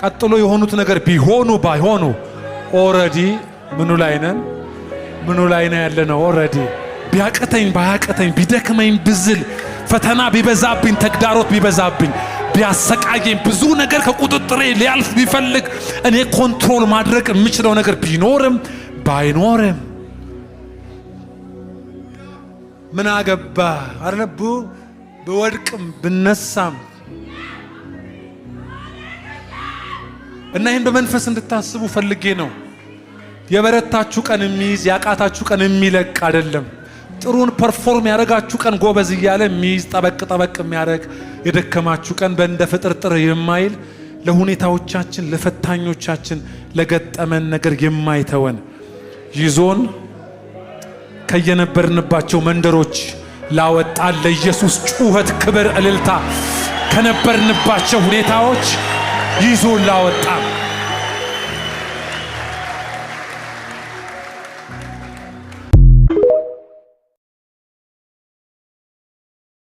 ቀጥሎ የሆኑት ነገር ቢሆኑ ባይሆኑ ኦሬዲ ምኑ ላይ ነን? ምኑ ላይ ነው ያለነው? ኦሬዲ ቢያቀተኝ ባያቀተኝ ቢደክመኝ ብዝል ፈተና ቢበዛብኝ ተግዳሮት ቢበዛብኝ ቢያሰቃየኝ ብዙ ነገር ከቁጥጥሬ ሊያልፍ ቢፈልግ እኔ ኮንትሮል ማድረግ የምችለው ነገር ቢኖርም ባይኖርም ምን አገባ አረቡ በወድቅም ብነሳም እና ይሄን በመንፈስ እንድታስቡ ፈልጌ ነው። የበረታችሁ ቀን የሚይዝ ያቃታችሁ ቀን የሚለቅ አይደለም። ጥሩን ፐርፎርም ያደረጋችሁ ቀን ጎበዝ እያለ የሚይዝ ጠበቅ ጠበቅ የሚያደርግ የደከማችሁ ቀን በእንደ ፍጥርጥር የማይል ለሁኔታዎቻችን ለፈታኞቻችን ለገጠመን ነገር የማይተወን ይዞን ከየነበርንባቸው መንደሮች ላወጣን ለኢየሱስ ጩኸት ክብር እልልታ ከነበርንባቸው ሁኔታዎች ይዞን ላወጣን